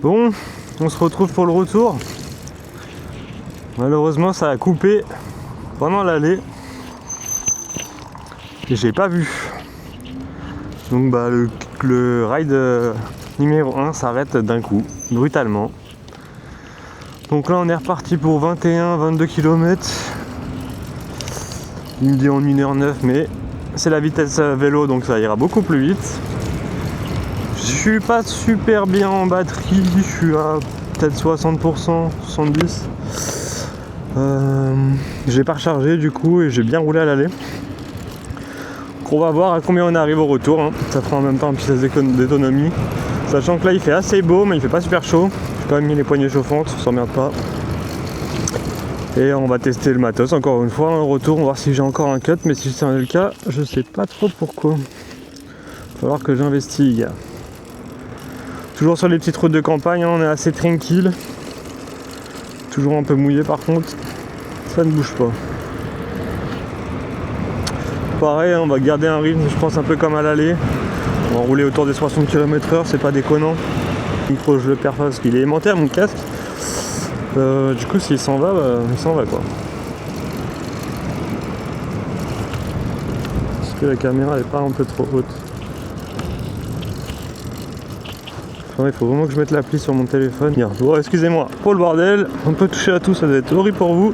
Bon, on se retrouve pour le retour. Malheureusement ça a coupé pendant l'aller et j'ai pas vu. Donc bah le ride numéro 1 s'arrête d'un coup, brutalement. Donc là on est reparti pour 21-22 km. Il me dit en 1h09 mais c'est la vitesse vélo donc ça ira beaucoup plus vite. Je suis pas super bien en batterie, je suis à peut-être 60%, 70%. J'ai pas rechargé du coup et j'ai bien roulé à l'aller. Donc on va voir à combien on arrive au retour, hein. Ça prend en même temps un petit test d'autonomie. Sachant que là il fait assez beau mais il fait pas super chaud. J'ai quand même mis les poignées chauffantes, on s'emmerde pas. Et on va tester le matos encore une fois au retour, on va voir si j'ai encore un cut, mais si c'est le cas, je sais pas trop pourquoi. Il va falloir que j'investigue. Toujours sur les petites routes de campagne, hein, on est assez tranquille. Toujours un peu mouillé par contre, ça ne bouge pas. Pareil, on va garder un rythme, je pense un peu comme à l'aller. On va rouler autour des 60 km/h, c'est pas déconnant. Le micro je le perds pas parce qu'il est aimanté à mon casque. Du coup s'il s'en va, il s'en va quoi. Parce que la caméra est pas un peu trop haute. Enfin, il faut vraiment que je mette l'appli sur mon téléphone. Bon, excusez-moi pour le bordel, on peut toucher à tout, ça doit être horrible pour vous.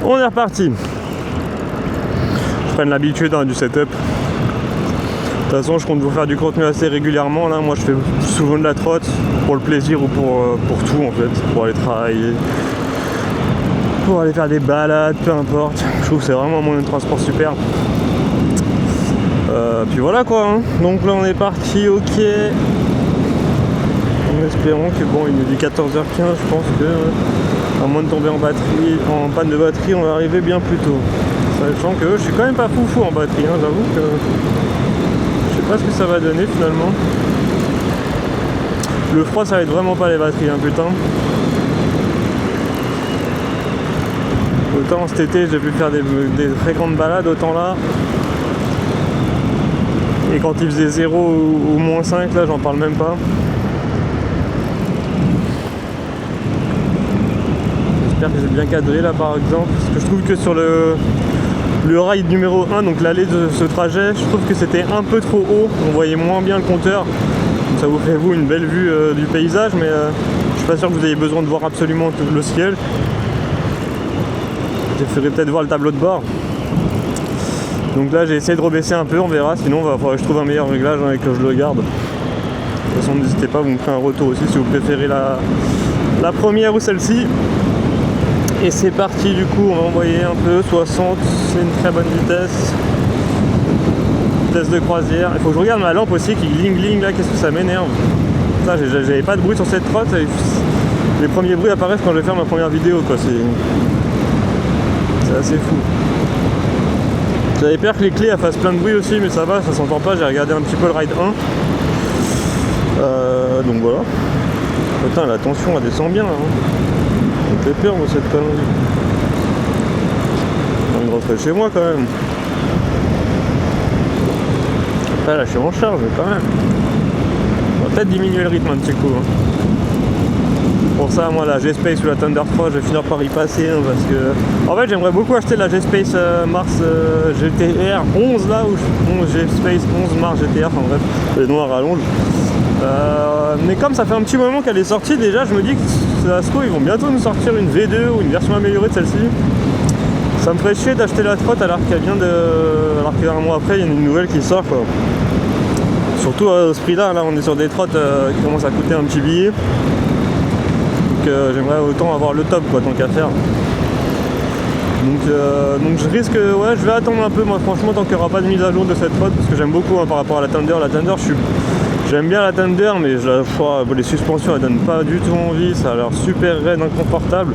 On est reparti. Je prenne l'habitude du setup. De toute façon je compte vous faire du contenu assez régulièrement. Là moi je fais souvent de la trotte pour le plaisir ou pour tout en fait. Pour aller travailler, pour aller faire des balades, peu importe. Je trouve que c'est vraiment un moyen de transport super. Puis voilà quoi, hein. Donc là on est parti, ok. En espérant que bon, il nous dit 14h15, je pense que à moins de tomber en panne de batterie, on va arriver bien plus tôt. Sachant que je suis quand même pas foufou en batterie, hein, j'avoue que je sais pas ce que ça va donner finalement. Le froid ça aide vraiment pas les batteries, hein, putain. Autant cet été j'ai pu faire des très grandes balades, autant là. Et quand il faisait 0 ou moins 5, là j'en parle même pas. J'espère que j'ai bien cadré là par exemple. Parce que je trouve que sur le ride numéro 1, donc l'allée de ce trajet, je trouve que c'était un peu trop haut. On voyait moins bien le compteur. Donc ça vous fait vous une belle vue du paysage, mais je suis pas sûr que vous ayez besoin de voir absolument tout le ciel. Je ferai peut-être voir le tableau de bord. Donc là j'ai essayé de rebaisser un peu, on verra, sinon il va falloir que je trouve un meilleur réglage et que je le garde. De toute façon n'hésitez pas, vous me ferez un retour aussi si vous préférez la première ou celle-ci. Et c'est parti du coup, on va envoyer un peu, 60, c'est une très bonne vitesse. Vitesse de croisière. Il faut que je regarde ma lampe aussi qui gling là, qu'est-ce que ça m'énerve. Ça j'avais pas de bruit sur cette trotte, les premiers bruits apparaissent quand je vais faire ma première vidéo quoi, c'est assez fou. J'avais peur que les clés fassent plein de bruit aussi, mais ça va, ça s'entend pas, j'ai regardé un petit peu le ride 1. Donc voilà. Putain, la tension elle descend bien là, hein. Ça me fait peur moi cette connerie. Je rentrer chez moi quand même. Après là je suis en charge mais quand même. On va peut-être diminuer le rythme un petit coup, hein. Pour ça moi la G-Space ou la Thunder 3 je vais finir par y passer, hein, parce que en fait j'aimerais beaucoup acheter la G-Space Mars GTR 11 là, ou G-Space 11 Mars GTR, enfin bref, les noirs rallongent. Mais comme ça fait un petit moment qu'elle est sortie déjà, je me dis que ça se trouve ils vont bientôt nous sortir une V2 ou une version améliorée de celle-ci. Ça me ferait chier d'acheter la trotte alors qu'un mois après il y a une nouvelle qui sort quoi. Surtout à ce prix là, on est sur des trottes qui commencent à coûter un petit billet. Donc j'aimerais autant avoir le top quoi, tant qu'à faire. Donc je risque, ouais, je vais attendre un peu moi franchement tant qu'il n'y aura pas de mise à jour de cette trotte, parce que j'aime beaucoup par rapport à la Thunder. La Thunder j'aime bien la Thunder, mais les suspensions elles donnent pas du tout envie, ça a l'air super raide, inconfortable.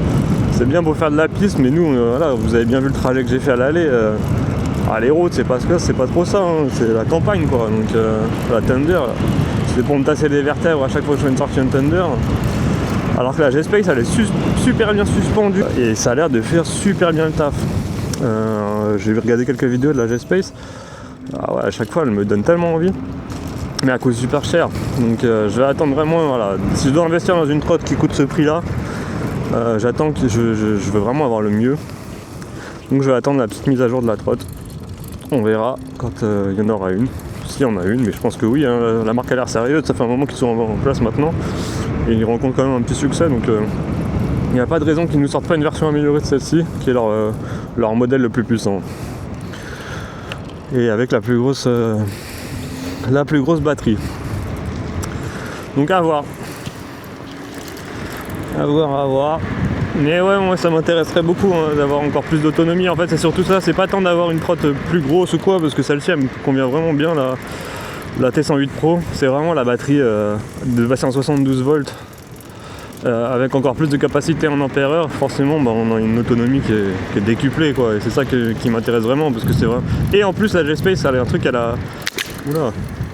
C'est bien pour faire de la piste, mais nous voilà, vous avez bien vu le trajet que j'ai fait à l'aller. Les routes c'est pas trop ça, hein, c'est la campagne quoi. Donc la Thunder, c'est pour me tasser les vertèbres à chaque fois que je fais une sortie en Thunder. Alors que la G-Space elle est super bien suspendue et ça a l'air de faire super bien le taf. J'ai regardé quelques vidéos de la G-Space. Ah ouais, à chaque fois elle me donne tellement envie. mais elle coûte super cher. Donc je vais attendre vraiment, voilà. Si je dois investir dans une trotte qui coûte ce prix là, j'attends que je veux vraiment avoir le mieux. Donc je vais attendre la petite mise à jour de la trotte. On verra quand il y en aura une. S'il y en a une, mais je pense que oui, hein, la marque a l'air sérieuse, ça fait un moment qu'ils sont en place maintenant. Et ils rencontrent quand même un petit succès, donc il n'y a pas de raison qu'ils ne nous sortent pas une version améliorée de celle-ci, qui est leur modèle le plus puissant. Et avec la plus grosse batterie. Donc à voir. À voir. Mais ouais, moi ça m'intéresserait beaucoup hein, d'avoir encore plus d'autonomie. En fait, c'est surtout ça, c'est pas tant d'avoir une trotte plus grosse ou quoi, parce que celle-ci elle me convient vraiment bien, la T108 Pro. C'est vraiment la batterie de passer en 72 volts avec encore plus de capacité en ampère-heure. Forcément, bah, on a une autonomie qui est décuplée, quoi. Et c'est ça qui m'intéresse vraiment, parce que c'est vrai. Et en plus, la G-Space, ça a un truc qu'elle a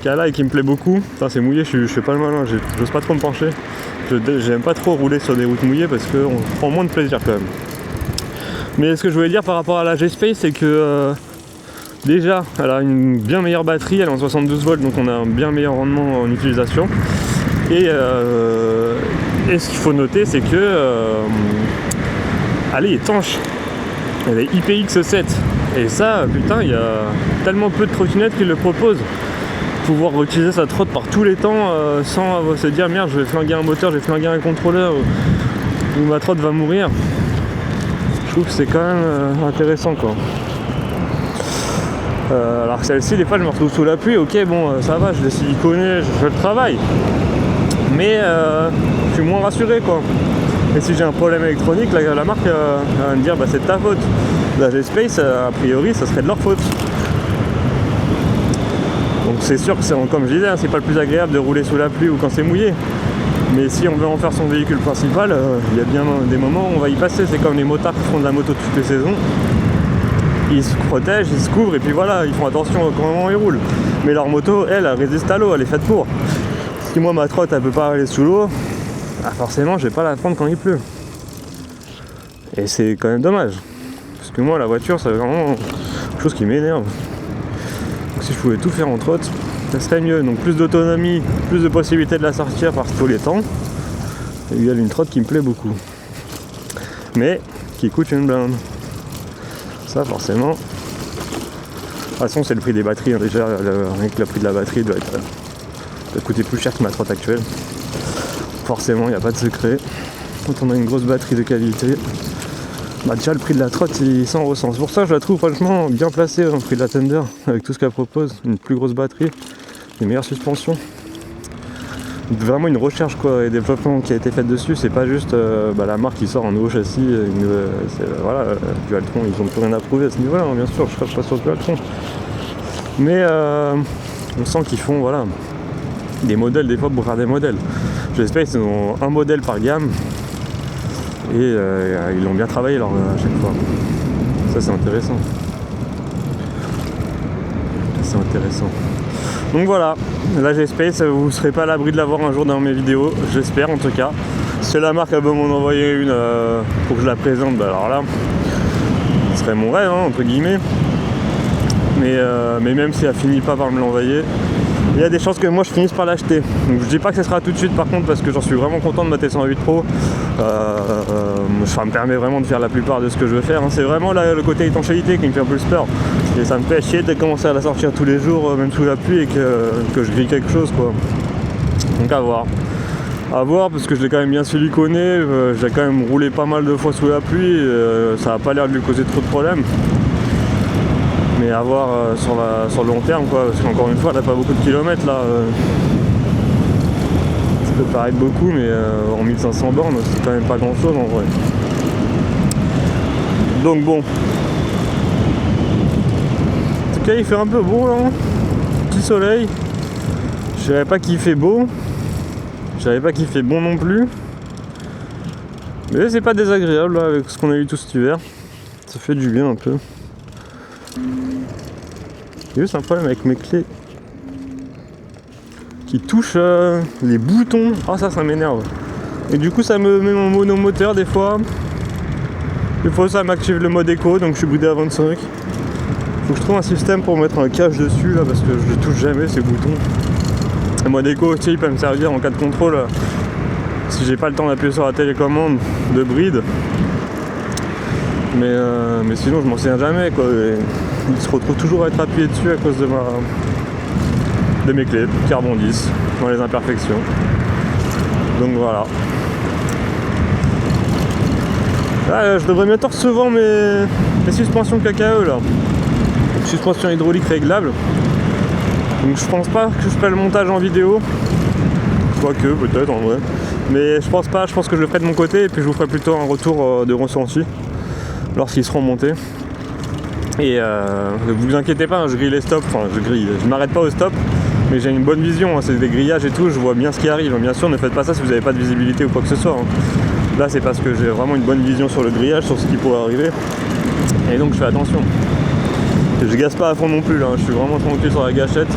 là et qui me plaît beaucoup. Putain, c'est mouillé, je fais pas le malin, j'ose pas trop me pencher. J'aime pas trop rouler sur des routes mouillées parce qu'on prend moins de plaisir quand même. Mais ce que je voulais dire par rapport à la G-Space, c'est que déjà elle a une bien meilleure batterie, elle est en 72 volts, donc on a un bien meilleur rendement en utilisation. Et ce qu'il faut noter, c'est que elle est étanche, elle est IPX7. Et ça, putain, il y a tellement peu de trottinettes qui le proposent. Pouvoir utiliser sa trotte par tous les temps sans se dire merde, je vais flinguer un moteur, je vais flinguer un contrôleur ou ma trotte va mourir. Je trouve que c'est quand même intéressant, quoi. Alors que celle-ci, des fois je me retrouve sous la pluie, ok bon ça va, je l'ai siliconé, je fais le travail, mais je suis moins rassuré, quoi. Et si j'ai un problème électronique, la marque va me dire bah c'est de ta faute. La G-Space, a priori ça serait de leur faute. Donc c'est sûr que c'est, comme je disais, hein, c'est pas le plus agréable de rouler sous la pluie ou quand c'est mouillé. Mais si on veut en faire son véhicule principal, il y a bien des moments où on va y passer. C'est comme les motards qui font de la moto toutes les saisons. Ils se protègent, ils se couvrent et puis voilà, ils font attention comment ils roulent. Mais leur moto, elle résiste à l'eau, elle est faite pour. Si moi ma trotte elle peut pas aller sous l'eau, bah forcément je vais pas la prendre quand il pleut. Et c'est quand même dommage. Parce que moi la voiture c'est vraiment quelque chose qui m'énerve. Si je pouvais tout faire en trotte, ça serait mieux. Donc plus d'autonomie, plus de possibilités de la sortir par tous les temps. Et il y a une trotte qui me plaît beaucoup. Mais qui coûte une blinde. Ça forcément. De toute façon c'est le prix des batteries. Hein. Déjà rien que le prix de la batterie doit coûter plus cher que ma trotte actuelle. Forcément il n'y a pas de secret. Quand on a une grosse batterie de qualité, bah déjà le prix de la trotte il s'en ressent. C'est pour ça que je la trouve franchement bien placée, le prix de la Thunder, avec tout ce qu'elle propose, une plus grosse batterie, une meilleure suspension. Vraiment une recherche quoi, et développement qui a été fait dessus, c'est pas juste la marque qui sort un nouveau châssis, Dualtron, ils ont plus rien à prouver à ce niveau là, hein, bien sûr, je crache pas sur Dualtron. Mais on sent qu'ils font des modèles des fois pour faire des modèles. J'espère qu'ils ont un modèle par gamme. Et ils l'ont bien travaillé à chaque fois. Ça c'est intéressant. C'est intéressant. Donc voilà, la G-Space, vous ne serez pas à l'abri de la voir un jour dans mes vidéos, j'espère en tout cas. Si la marque veut m'en envoyer une pour que je la présente, bah alors là, ce serait mon rêve, hein, entre guillemets. Mais même si elle finit pas par me l'envoyer, il y a des chances que moi je finisse par l'acheter. Donc je dis pas que ce sera tout de suite par contre, parce que j'en suis vraiment content de ma T108 Pro. Ça me permet vraiment de faire la plupart de ce que je veux faire, hein. C'est vraiment le côté étanchéité qui me fait un peu peur. Et ça me fait chier de commencer à la sortir tous les jours, même sous la pluie, et que je grille quelque chose, quoi. Donc à voir. À voir, parce que je l'ai quand même bien siliconé, j'ai quand même roulé pas mal de fois sous la pluie, ça n'a pas l'air de lui causer trop de problèmes. Mais à voir sur le long terme, quoi, parce qu'encore une fois elle n'a pas beaucoup de kilomètres là. Ça peut paraître beaucoup, mais en 1500 bornes c'est quand même pas grand chose en vrai. Donc bon. En tout cas il fait un peu beau là, petit soleil. Je savais pas qu'il fait beau. Je savais pas qu'il fait bon non plus. Mais c'est pas désagréable là, avec ce qu'on a eu tout cet hiver. Ça fait du bien un peu. J'ai juste un problème avec mes clés qui touchent les boutons. Ah ça m'énerve. Et du coup ça me met mon monomoteur des fois. Des fois ça m'active le mode éco, donc je suis boudé à 25. Faut que je trouve un système pour mettre un cache dessus là, parce que je touche jamais ces boutons. Le mode éco aussi il peut me servir en cas de contrôle si j'ai pas le temps d'appuyer sur la télécommande de bride. Mais sinon je m'en souviens jamais quoi. Et il se retrouve toujours à être appuyé dessus à cause de mes clés qui rebondissent dans les imperfections. Donc voilà. Là, je devrais bientôt recevoir mes suspensions KKE là. Suspension hydraulique réglable. Donc je pense pas que je ferai le montage en vidéo. Quoique peut-être en vrai. Mais je pense pas, je pense que je le ferai de mon côté et puis je vous ferai plutôt un retour de ressenti lorsqu'ils seront montés. Et vous inquiétez pas, je grille les stops, enfin je m'arrête pas au stop, mais j'ai une bonne vision, hein, c'est des grillages et tout, je vois bien ce qui arrive. Bien sûr, ne faites pas ça si vous n'avez pas de visibilité ou quoi que ce soit. Hein. Là c'est parce que j'ai vraiment une bonne vision sur le grillage, sur ce qui pourrait arriver. Et donc je fais attention. Et je gasse pas à fond non plus là, je suis vraiment tranquille sur la gâchette.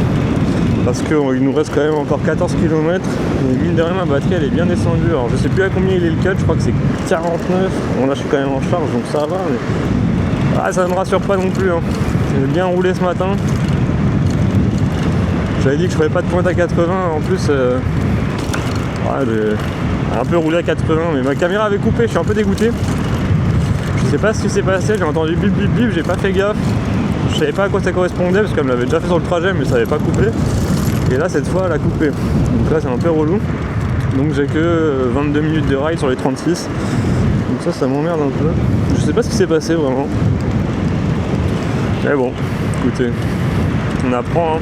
Parce qu'il nous reste quand même encore 14 km. Et mine de rien, ma batterie elle est bien descendue. Alors je sais plus à combien il est le cut, je crois que c'est 49. Bon là je suis quand même en charge donc ça va. Mais... ah, ça ne me rassure pas non plus. Hein. J'ai bien roulé ce matin. J'avais dit que je ferais pas de pointe à 80. En plus, j'ai un peu roulé à 80. Mais ma caméra avait coupé, je suis un peu dégoûté. Je sais pas ce qui s'est passé, j'ai entendu bip bip bip, j'ai pas fait gaffe. Je savais pas à quoi ça correspondait parce qu'elle me l'avait déjà fait sur le trajet mais ça avait pas coupé. Et là cette fois elle a coupé. Donc là c'est un peu relou. Donc j'ai que 22 minutes de ride sur les 36. Donc ça m'emmerde un peu. Je sais pas ce qui s'est passé vraiment. Mais bon, écoutez, on apprend hein.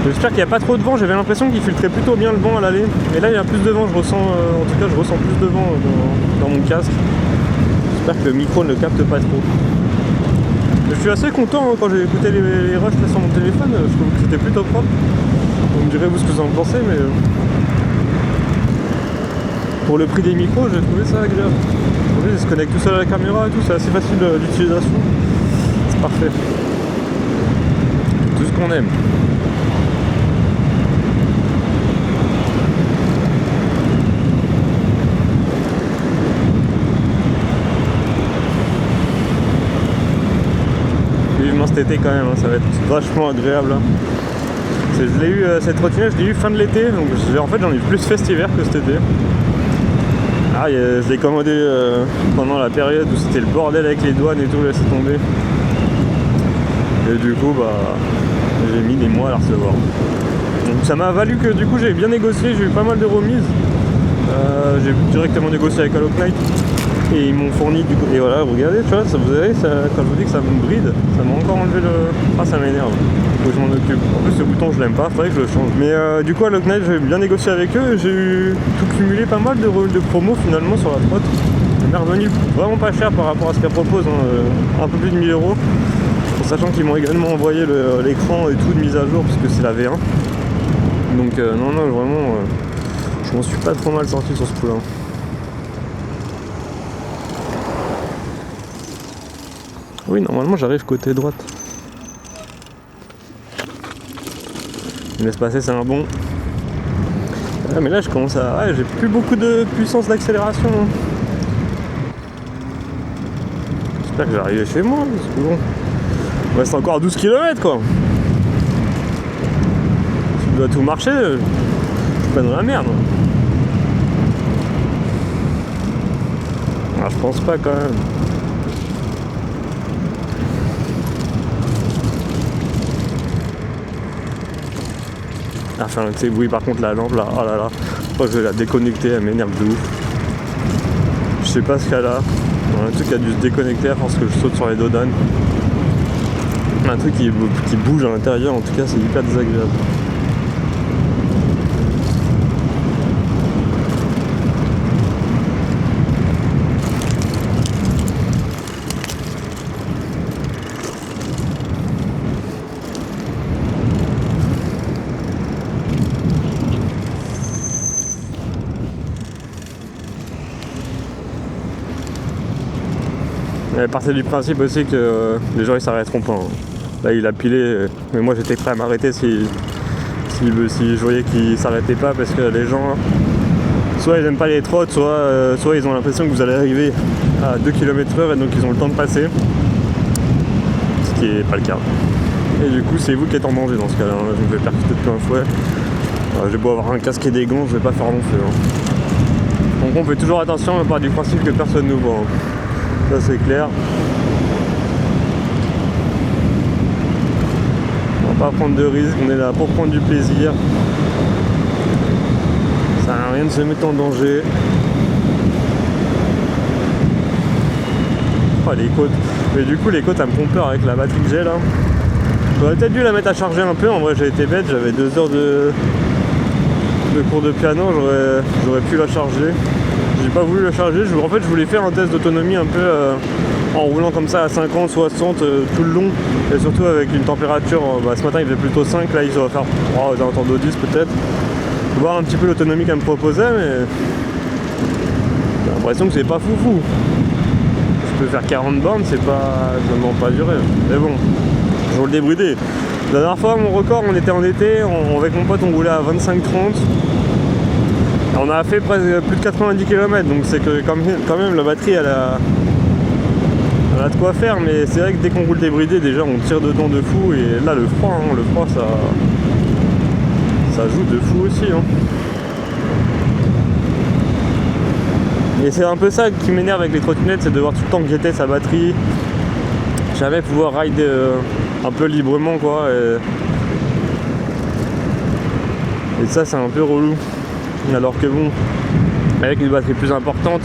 J'espère qu'il n'y a pas trop de vent, j'avais l'impression qu'il filtrait plutôt bien le vent à l'aller. Et là il y a plus de vent, je ressens, en tout cas je ressens plus de vent dans mon casque. J'espère que le micro ne capte pas trop. Je suis assez content hein, quand j'ai écouté les rushs là sur mon téléphone, je trouve que c'était plutôt propre. Vous me direz vous ce que vous en pensez, mais pour le prix des micros j'ai trouvé ça agréable. Ils se connectent tout seul à la caméra et tout, c'est assez facile d'utilisation. C'est parfait. Tout ce qu'on aime. Cet été quand même, hein, ça va être vachement agréable. Hein. Je l'ai eu, cette trottinette, je l'ai eu fin de l'été, donc en fait j'en ai eu plus fait cet hiver que cet été. Ah, je l'ai commandé pendant la période où c'était le bordel avec les douanes et tout, laissé tomber. Et du coup, bah, j'ai mis des mois à la recevoir. Donc ça m'a valu que du coup j'ai bien négocié, j'ai eu pas mal de remises. J'ai directement négocié avec Allo Knight. Et ils m'ont fourni du coup. Et voilà, regardez, tu vois, ça, vous avez, ça, quand je vous dis que ça me bride, ça m'a encore enlevé le. Ah, ça m'énerve. Faut que je m'en occupe. En plus, ce bouton, je l'aime pas, faudrait que je le change. Mais du coup, à Locknight, j'ai bien négocié avec eux. J'ai eu tout cumulé pas mal de promos finalement sur la trotte. Ça m'est revenu vraiment pas cher par rapport à ce qu'elle propose, hein, un peu plus de 1000 €. En sachant qu'ils m'ont également envoyé l'écran et tout de mise à jour, puisque c'est la V1. Donc, non, vraiment, je m'en suis pas trop mal sorti sur ce coup-là. Oui, normalement j'arrive côté droite. Il laisse passer, c'est un bon. Ah, mais là je commence à... ouais, j'ai plus beaucoup de puissance d'accélération. Hein. J'espère que je vais arriver chez moi, parce que bon... il reste encore 12 km quoi. Si je dois tout marcher, je suis pas dans la merde. Ah, je pense pas quand même. Enfin, tu sais, oui, par contre, la lampe là, oh là là, je crois que je vais la déconnecter, elle m'énerve de ouf. Je sais pas ce qu'elle a. Un truc qui a dû se déconnecter à force que je saute sur les dodanes. Un truc qui bouge à l'intérieur, en tout cas, c'est hyper désagréable. Elle partait du principe aussi que les gens ils s'arrêteront pas. Hein. Là il a pilé, mais moi j'étais prêt à m'arrêter si je voyais qu'il s'arrêtait pas parce que les gens, soit ils aiment pas les trottes, soit ils ont l'impression que vous allez arriver à 2 km/h et donc ils ont le temps de passer. Ce qui est pas le cas. Et du coup c'est vous qui êtes en danger dans ce cas là, je me fais percuter de plein fouet. J'ai beau avoir un casque et des gants, je vais pas faire long feu. Donc on fait toujours attention, on part du principe que personne nous voit. Ça c'est clair. On va pas prendre de risques, on est là pour prendre du plaisir. Ça n'a rien de se mettre en danger. Oh, les côtes. Mais du coup les côtes elles me font peur avec la batterie que j'ai là. J'aurais peut-être dû la mettre à charger un peu, en vrai j'ai été bête, j'avais 2 heures de cours de piano, j'aurais pu la charger. J'ai pas voulu la charger, en fait je voulais faire un test d'autonomie un peu en roulant comme ça à 50, 60 tout le long, et surtout avec une température, ce matin il faisait plutôt 5, là il va faire aux alentours de 10 peut-être. Voir un petit peu l'autonomie qu'elle me proposait, mais j'ai l'impression que c'est pas foufou. Je peux faire 40 bornes, ça ne demande pas durer. Mais bon, je roule débridé. La dernière fois, mon record, on était en été, avec mon pote, on roulait à 25-30. On a fait presque plus de 90 km, donc c'est que quand même la batterie, elle a de quoi faire. Mais c'est vrai que dès qu'on roule débridé, déjà, on tire dedans de fou. Et là, le froid, ça joue de fou aussi. Et c'est un peu ça qui m'énerve avec les trottinettes, c'est de devoir tout le temps guetter sa batterie. Jamais pouvoir rider un peu librement quoi. Et ça c'est un peu relou. Alors que bon, avec une batterie plus importante,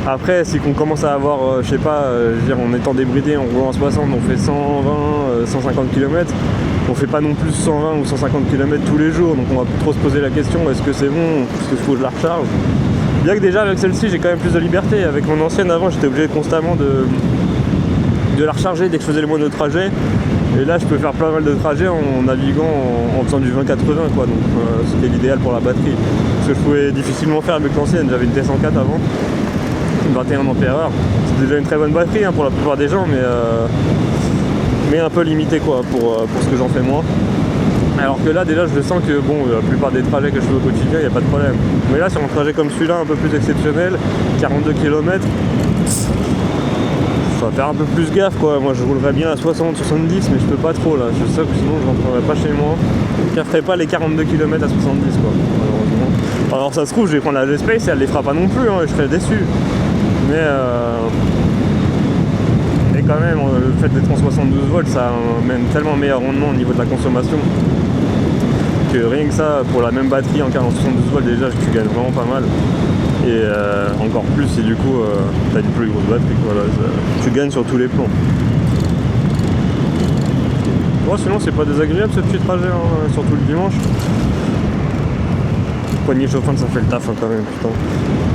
après si on commence à avoir, je sais pas, en étant débridé, en roulant en 60, on fait 120, 150 km. On fait pas non plus 120 ou 150 km tous les jours, donc on va trop se poser la question, est-ce que c'est bon, est-ce qu'il faut que je la recharge. Bien que déjà avec celle-ci j'ai quand même plus de liberté. Avec mon ancienne avant j'étais obligé constamment de la recharger dès que je faisais le moindre trajet. Et là je peux faire plein mal de trajets en naviguant en faisant du 20-80 quoi. Donc c'était l'idéal pour la batterie. Ce que je pouvais difficilement faire avec l'ancienne. J'avais une T104 avant, une 21 ampères. C'est déjà une très bonne batterie pour la plupart des gens, mais un peu limité quoi pour ce que j'en fais moi. Alors que là déjà je le sens que bon, la plupart des trajets que je fais au quotidien il n'y a pas de problème. Mais là sur un trajet comme celui-là un peu plus exceptionnel, 42 km, ça va faire un peu plus gaffe quoi. Moi je roulerais bien à 60, 70 mais je peux pas trop là. Je sais que sinon je rentrerai pas chez moi. Je ne ferai pas les 42 km à 70 quoi, malheureusement. Alors ça se trouve je vais prendre la G-Space et elle les fera pas non plus, et je serai déçu. Mais quand même le fait d'être en 72 volts ça amène tellement meilleur rendement au niveau de la consommation. Rien que ça, pour la même batterie en 72 volts déjà tu gagnes vraiment pas mal. Et encore plus si du coup tu as une plus grosse batterie, voilà, tu gagnes sur tous les plans. Bon, sinon c'est pas désagréable ce petit trajet, surtout le dimanche. Poignée chauffante ça fait le taf quand même, putain.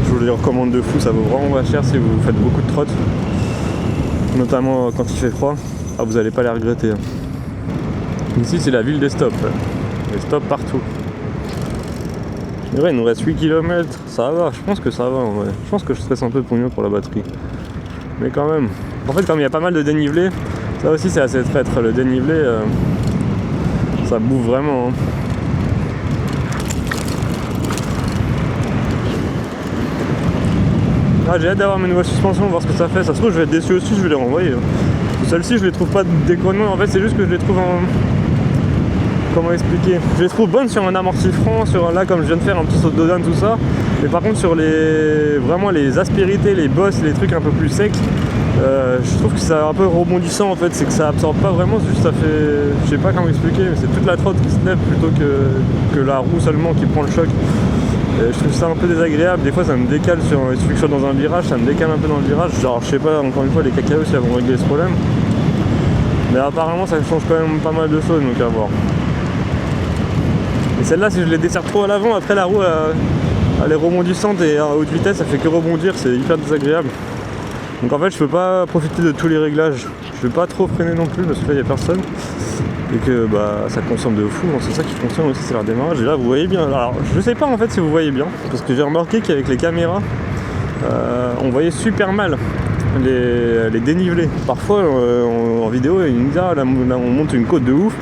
Je vous le recommande de fou, ça vaut vraiment pas cher si vous faites beaucoup de trottes. Notamment quand il fait froid, vous allez pas les regretter. Ici c'est la ville des stops. Des stops partout. Et ouais, il nous reste 8 km, ça va, je pense que ça va en vrai. Je pense que je stresse un peu pour mieux pour la batterie. Mais quand même. En fait comme il y a pas mal de dénivelé, ça aussi c'est assez traître. Le dénivelé, ça bouffe vraiment. J'ai hâte d'avoir mes nouvelles suspensions, voir ce que ça fait. Ça se trouve je vais être déçu aussi, je vais les renvoyer. Celles-ci je les trouve pas déconnantes, en fait c'est juste que je les trouve en... Comment expliquer? Je les trouve bonnes sur un amorti franc, sur là comme je viens de faire un petit saut de dodane tout ça. Mais par contre sur vraiment les aspérités, les bosses, les trucs un peu plus secs, je trouve que c'est un peu rebondissant en fait, c'est que ça absorbe pas vraiment, c'est juste ça fait... Je sais pas comment expliquer, mais c'est toute la trotte qui se lève plutôt que la roue seulement qui prend le choc. Et je trouve ça un peu désagréable, des fois ça me décale il suffit que je sois dans un virage, ça me décale un peu dans le virage, genre je sais pas, encore une fois les cacaos si elles vont régler ce problème. Mais apparemment ça change quand même pas mal de choses, donc à voir. Et celle-là si je les desserre trop à l'avant, après la roue elle est rebondissante et à haute vitesse ça fait que rebondir, c'est hyper désagréable. Donc en fait je peux pas profiter de tous les réglages, je vais pas trop freiner non plus parce que là il n'y a personne. Et que ça consomme de fou, c'est ça qui fonctionne aussi, c'est leur démarrage. Et là vous voyez bien, alors je sais pas en fait si vous voyez bien, parce que j'ai remarqué qu'avec les caméras, on voyait super mal les dénivelés. Parfois en vidéo, il nous dit là on monte une côte de ouf,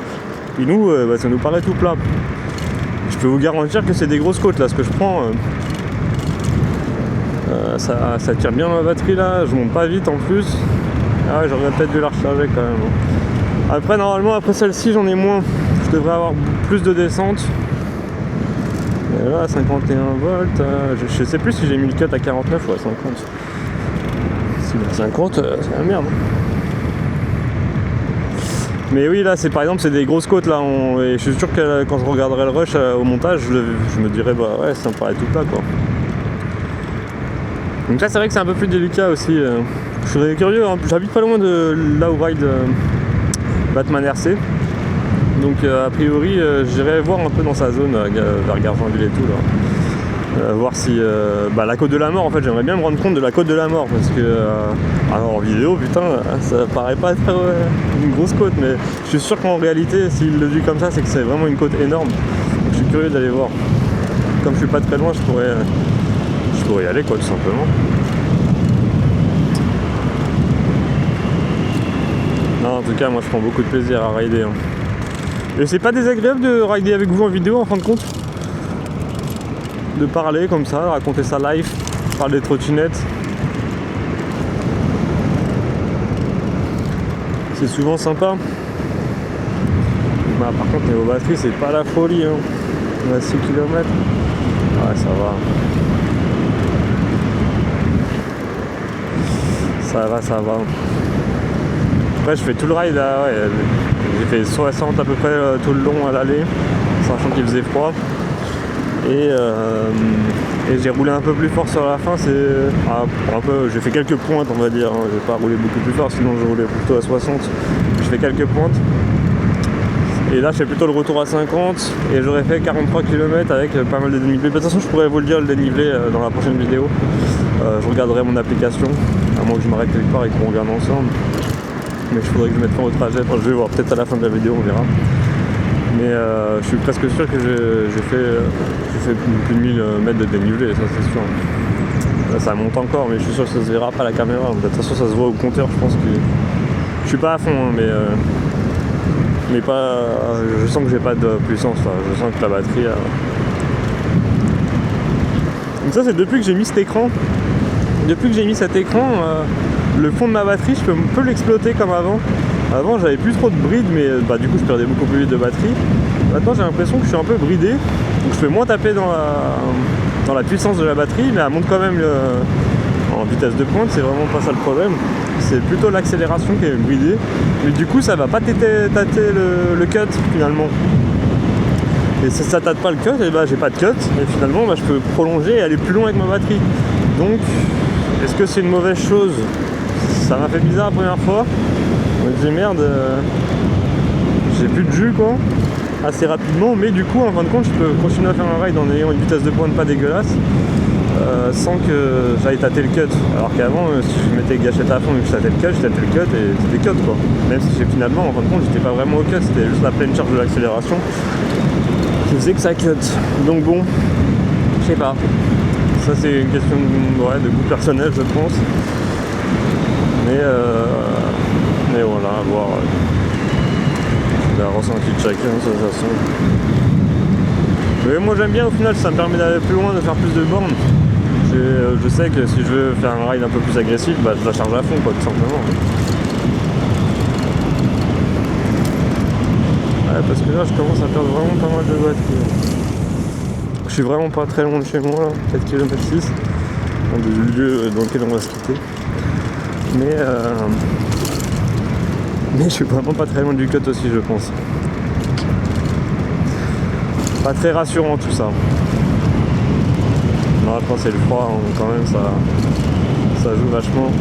et nous ça nous paraît tout plat. Je peux vous garantir que c'est des grosses côtes là, ce que je prends. Ça tire bien la batterie là, je monte pas vite en plus. Ah ouais, j'aurais peut-être dû la recharger quand même. Après normalement après celle-ci j'en ai moins. Je devrais avoir plus de descente. Et là 51 volts, je sais plus si j'ai mis le cut à 49 ou à 50. Si à 50, c'est la merde. Mais oui, là, c'est par exemple, c'est des grosses côtes là. Et je suis sûr que quand je regarderai le rush au montage, je me dirais, bah ouais, ça me paraît tout plat quoi. Donc, ça, c'est vrai que c'est un peu plus délicat aussi. Je serais curieux, hein. J'habite pas loin de là où ride Batman RC. Donc, a priori, j'irai voir un peu dans sa zone vers Gargenville et tout là. Voir si la côte de la mort, en fait j'aimerais bien me rendre compte de la côte de la mort parce que alors en vidéo putain ça paraît pas être une grosse côte, mais je suis sûr qu'en réalité s'il le dit comme ça c'est que c'est vraiment une côte énorme. Donc je suis curieux d'aller voir. Comme je suis pas très loin je pourrais y aller quoi tout simplement. Non, en tout cas moi je prends beaucoup de plaisir à rider hein. Et c'est pas désagréable de rider avec vous en vidéo en fin de compte, de parler comme ça, raconter sa life, parler des trottinettes. C'est souvent sympa. Bah, par contre niveau batterie c'est pas la folie hein. On a 6 km. Ouais ça va. Ça va. Après je fais tout le ride là, ouais. J'ai fait 60 à peu près tout le long à l'aller, sachant qu'il faisait froid. Et j'ai roulé un peu plus fort sur la fin, j'ai fait quelques pointes on va dire, hein. J'ai pas roulé beaucoup plus fort sinon je roulais plutôt à 60. Je fais quelques pointes. Et là je fais plutôt le retour à 50 et j'aurais fait 43 km avec pas mal de dénivelé. De toute façon je pourrais vous le dire le dénivelé dans la prochaine vidéo. Je regarderai mon application, à moins que je m'arrête quelque part et qu'on regarde ensemble. Mais il faudrait que je mette fin au trajet, enfin, je vais voir peut-être à la fin de la vidéo, on verra. Mais je suis presque sûr que j'ai fait plus de 1000 mètres de dénivelé, ça c'est sûr. Là ça monte encore, mais je suis sûr que ça se verra pas à la caméra. De toute façon ça se voit au compteur, je pense que je suis pas à fond, hein, mais pas. Je sens que j'ai pas de puissance, là. Je sens que la batterie. Donc ça c'est depuis que j'ai mis cet écran. Depuis que j'ai mis cet écran, le fond de ma batterie, je peux l'exploiter comme avant. Avant j'avais plus trop de bride, mais du coup je perdais beaucoup plus vite de batterie. Maintenant j'ai l'impression que je suis un peu bridé, donc je peux moins taper dans la puissance de la batterie, mais elle monte quand même en vitesse de pointe, c'est vraiment pas ça le problème. C'est plutôt l'accélération qui est bridée, mais du coup ça va pas tâter le cut finalement. Et si ça tâte pas le cut, et j'ai pas de cut, et finalement je peux prolonger et aller plus loin avec ma batterie. Donc est-ce que c'est une mauvaise chose? Ça m'a fait bizarre la première fois. Je me disais merde, j'ai plus de jus quoi, assez rapidement, mais du coup en fin de compte je peux continuer à faire un ride en ayant une vitesse de pointe pas dégueulasse, sans que j'aille tâter le cut. Alors qu'avant si je mettais gâchette à fond et que je tâtais le cut, je tâtais le cut et c'était cut quoi. Même si finalement en fin de compte j'étais pas vraiment au cut, c'était juste la pleine charge de l'accélération qui faisait que ça cut. Donc bon, je sais pas. Ça c'est une question de goût personnel je pense. Mais voilà, à voir la ressenti de chacun, ça de toute façon. Mais moi j'aime bien au final, ça me permet d'aller plus loin, de faire plus de bornes. Je sais que si je veux faire un ride un peu plus agressif, je la charge à fond quoi, tout simplement. Ouais, parce que là je commence à perdre vraiment pas mal de batterie. Je suis vraiment pas très loin de chez moi, 4 km 6, du lieu dans lequel on va se quitter. Mais je suis vraiment pas très loin du cut aussi je pense. Pas très rassurant tout ça. Non, je pense que c'est le froid, hein, quand même ça joue vachement. Je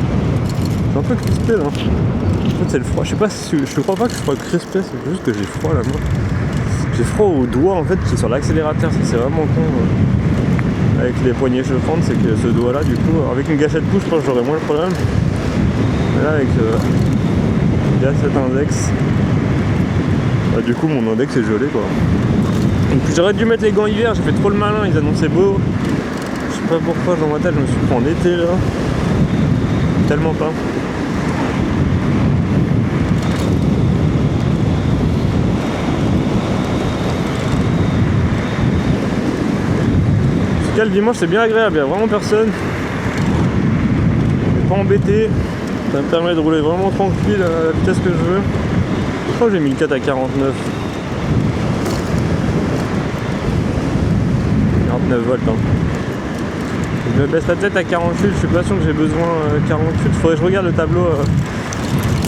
suis un peu crispé là. En fait c'est le froid. Je sais pas si je crois pas que je sois crispé, c'est juste que j'ai froid là moi. J'ai froid au doigt en fait qui est sur l'accélérateur, c'est vraiment con. Avec les poignées chauffantes, c'est que ce doigt là du coup, avec une gâchette pouce je pense que j'aurais moins le problème. Mais là avec cet index, du coup mon index est gelé quoi. Donc j'aurais dû mettre les gants hiver, j'ai fait trop le malin, ils annonçaient beau. Je sais pas pourquoi dans ma tête je me suis pris en été là. Tellement pas. En tout cas le dimanche c'est bien agréable, il n'y a vraiment personne. Je suis pas embêté. Ça me permet de rouler vraiment tranquille à la vitesse que je veux. Oh, j'ai mis le 4 à 49. 49 volts. Hein. Je me baisse la tête à 48, je suis pas sûr que j'ai besoin 48. Faudrait que je regarde le tableau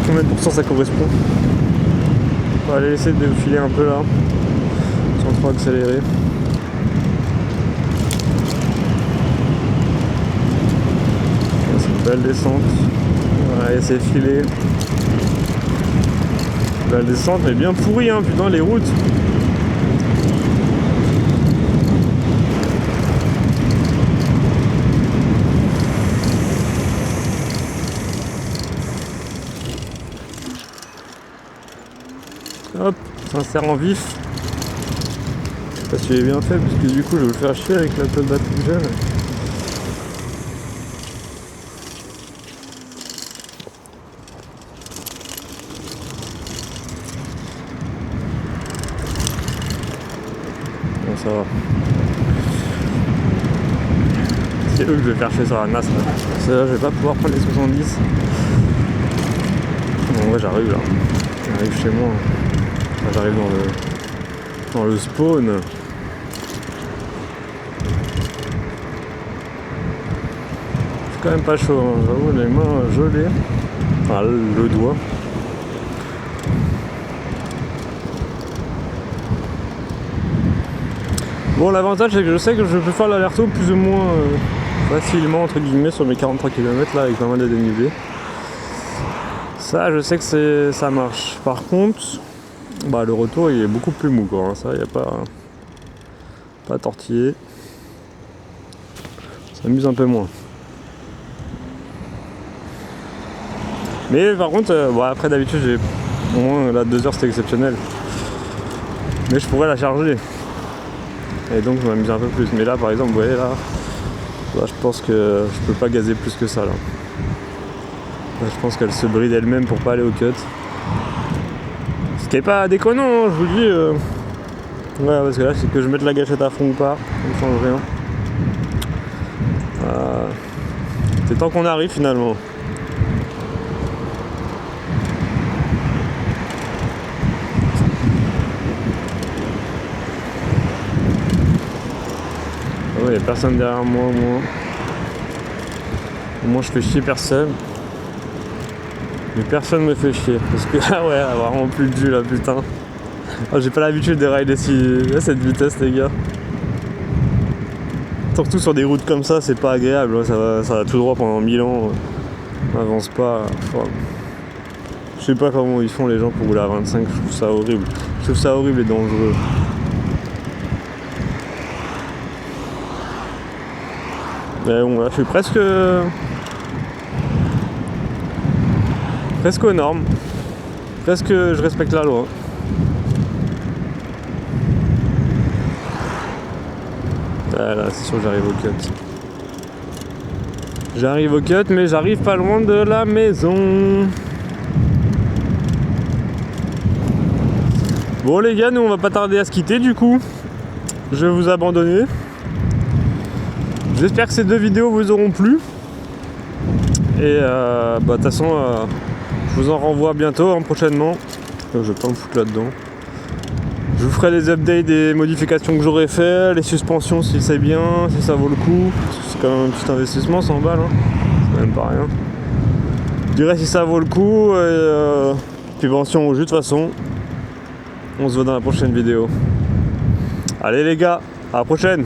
combien de pourcents ça correspond. On va aller essayer de filer un peu là, sans trop accélérer. C'est une belle descente. On va essayer de filer. Belle descente, mais bien pourrie, hein, putain, les routes. Hop, s'insère en vif. Je sais pas si j'ai bien fait, parce que du coup je vais le faire chier avec la tête de batterie que j'ai. Bon, ça va. C'est eux que je vais faire chier sur la NAS là. C'est là, je vais pas pouvoir prendre les 70. Bon, ouais, j'arrive là. J'arrive chez moi. J'arrive dans le spawn. C'est quand même pas chaud, hein. J'avoue, les mains gelées. Enfin, le doigt. Bon, l'avantage c'est que je sais que je peux faire l'aller-retour plus ou moins facilement entre guillemets sur mes 43 km là avec pas mal de dénivelé. Ça, je sais que ça marche. Par contre, bah, le retour il est beaucoup plus mou quoi. Hein. Ça, il n'y a pas tortillé. Ça amuse un peu moins. Mais par contre, bon, après d'habitude j'ai au moins là 2 heures c'était exceptionnel. Mais je pourrais la charger. Et donc je m'amuse un peu plus. Mais là par exemple, vous voyez là, je pense que je peux pas gazer plus que ça là. Là, je pense qu'elle se bride elle-même pour pas aller au cut. Ce qui est pas déconnant, hein, je vous le dis. Ouais, parce que là c'est que je mette la gâchette à fond ou pas, ça ne change rien. C'est tant qu'on arrive finalement. Il n'y a personne derrière moi au moins. Au moins je fais chier personne. Mais personne me fait chier. Parce que ah ouais, vraiment plus de jus là, putain. Oh, j'ai pas l'habitude de rider à cette vitesse les gars. Surtout sur des routes comme ça, c'est pas agréable. Ça va tout droit pendant 1000 ans. On avance pas. Enfin, je sais pas comment ils font les gens pour rouler à 25, je trouve ça horrible. Je trouve ça horrible et dangereux. Mais bon, là, je suis presque aux normes. Presque, je respecte la loi. Voilà, c'est sûr que j'arrive au cut. J'arrive au cut, mais j'arrive pas loin de la maison. Bon les gars, nous on va pas tarder à se quitter du coup. Je vais vous abandonner. J'espère que ces 2 vidéos vous auront plu. Et de toute façon, je vous en renvoie bientôt, hein, prochainement. Je vais pas me foutre là-dedans. Je vous ferai les updates des modifications que j'aurais fait, les suspensions si c'est bien, si ça vaut le coup. C'est quand même un petit investissement, 100 balles, hein. C'est quand même pas rien. Je dirais si ça vaut le coup. Et puis pension au jus de toute façon. On se voit dans la prochaine vidéo. Allez les gars, à la prochaine.